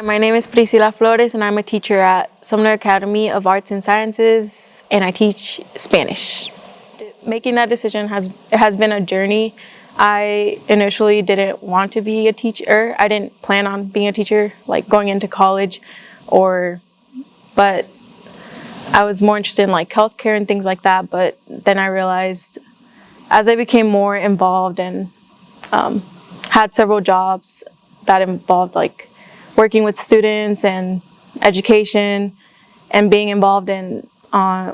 my name is Priscilla Flores, and I'm a teacher at Sumner Academy of Arts and Sciences, and I teach Spanish. Making that decision has been a journey. I initially didn't want to be a teacher. I didn't plan on being a teacher, like going into college, but I was more interested in like healthcare and things like that. But then I realized, as I became more involved and had several jobs that involved like working with students and education and being involved in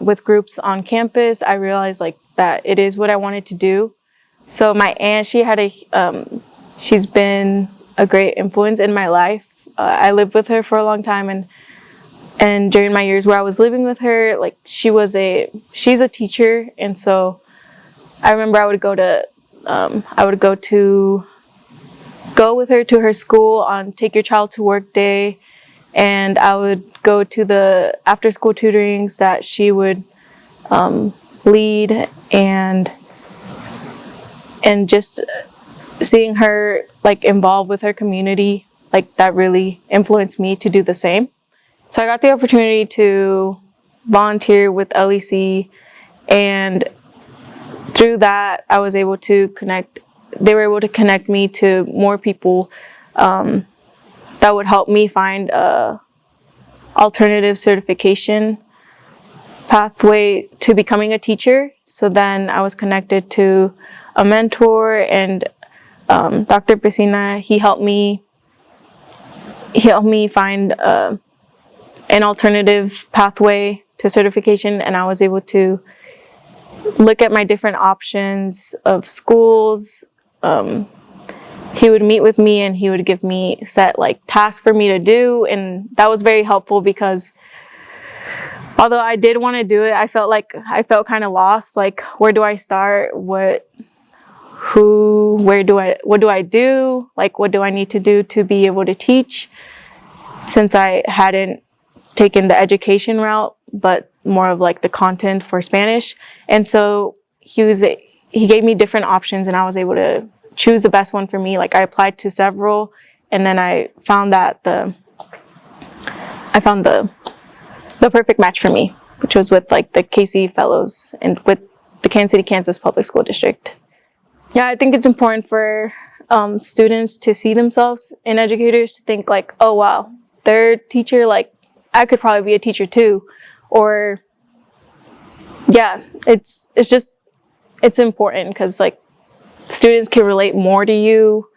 with groups on campus, I realized like that it is what I wanted to do. So my aunt, she's been a great influence in my life. I lived with her for a long time, and during my years where I was living with her, like she's a teacher, and so I remember I would go with her to her school on Take Your Child to Work Day, and I would go to the after-school tutorings that she would lead, and just seeing her like involved with her community, like that really influenced me to do the same. So I got the opportunity to volunteer with LEC, and through that I was able to connect. They were able to connect me to more people that would help me find a alternative certification pathway to becoming a teacher. So then I was connected to a mentor, and Dr. Priscilla, he helped me find an alternative pathway to certification, and I was able to look at my different options of schools. He would meet with me and he would give me set like tasks for me to do, and that was very helpful because although I did want to do it, I felt kind of lost. Like, where do I start? What do I do? Like, what do I need to do to be able to teach? Since I hadn't taken the education route, but more of like the content for Spanish. And so he gave me different options, and I was able to choose the best one for me. Like, I applied to several, and then I found the perfect match for me, which was with like the KC Fellows and with the Kansas City, Kansas Public School District. Yeah, I think it's important for students to see themselves in educators, to think like, oh wow, they're a teacher, like I could probably be a teacher too. Or yeah, it's important because like students can relate more to you.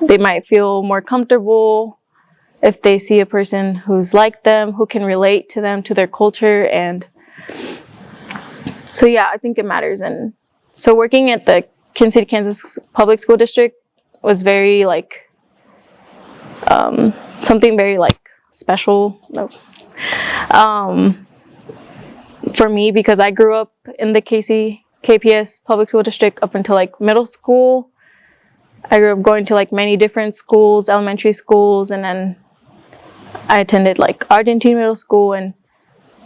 They might feel more comfortable if they see a person who's like them, who can relate to them, to their culture. And so yeah, I think it matters. And so working at the Kansas City, Kansas Public School District was very like something very like special for me, because I grew up in the KPS Public School District up until like middle school. I grew up going to like many different schools, elementary schools, and then I attended like Argentine Middle School. And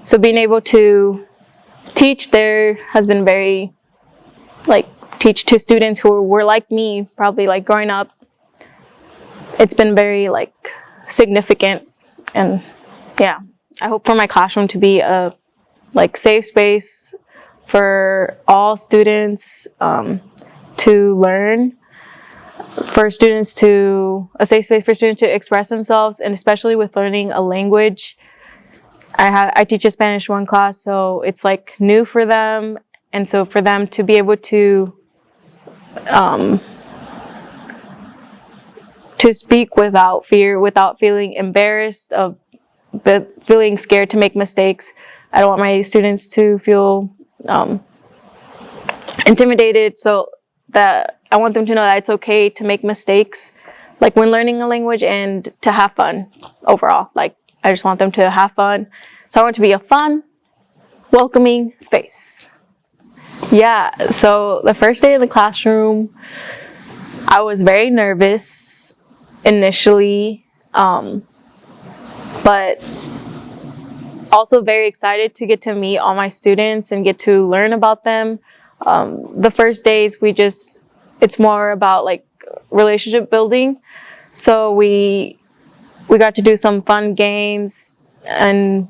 so being able to teach there has been very like, teach to students who were like me, probably like growing up. It's been very like significant. And yeah, I hope for my classroom to be a like safe space for all students to learn, a safe space for students to express themselves, and especially with learning a language. I teach a Spanish 1 class, so it's like new for them, and so for them to be able to speak without fear, without feeling embarrassed, feeling scared to make mistakes. I don't want my students to feel intimidated, so that I want them to know that it's okay to make mistakes, like when learning a language, and to have fun overall. Like, I just want them to have fun. So I want it to be a fun, welcoming space. Yeah, so the first day in the classroom, I was very nervous initially, but also very excited to get to meet all my students and get to learn about them. The first days it's more about like relationship building. So we got to do some fun games and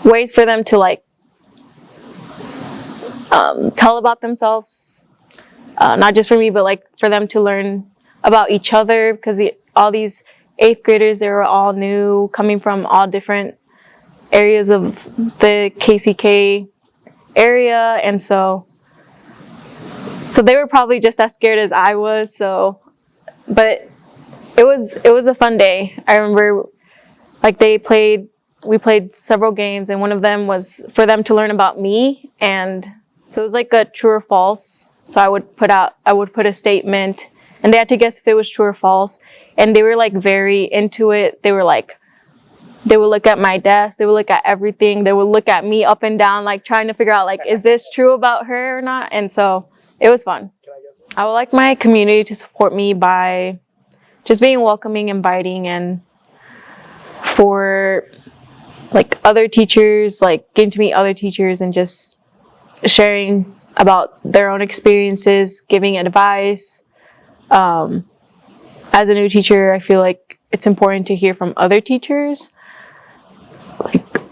ways for them to like tell about themselves, not just for me, but like for them to learn about each other, because all these 8th graders, they were all new, coming from all different areas of the KCK area, and so they were probably just as scared as I was. So, but it was a fun day. I remember like we played several games, and one of them was for them to learn about me, and so it was like a true or false. So I would put a statement, and they had to guess if it was true or false. And they were like very into it. They would look at my desk, they would look at everything, they would look at me up and down, like trying to figure out like, is this true about her or not? And so it was fun. I would like my community to support me by just being welcoming, inviting, and for like other teachers, like getting to meet other teachers and just sharing about their own experiences, giving advice. As a new teacher, I feel like it's important to hear from other teachers,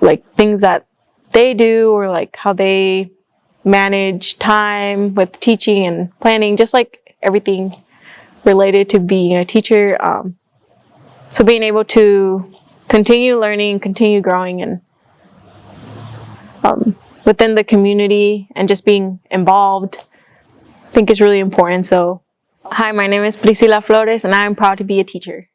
like things that they do, or like how they manage time with teaching and planning, just like everything related to being a teacher. So being able to continue learning, continue growing, and within the community and just being involved, I think is really important. So, hi, my name is Priscilla Flores, and I am proud to be a teacher.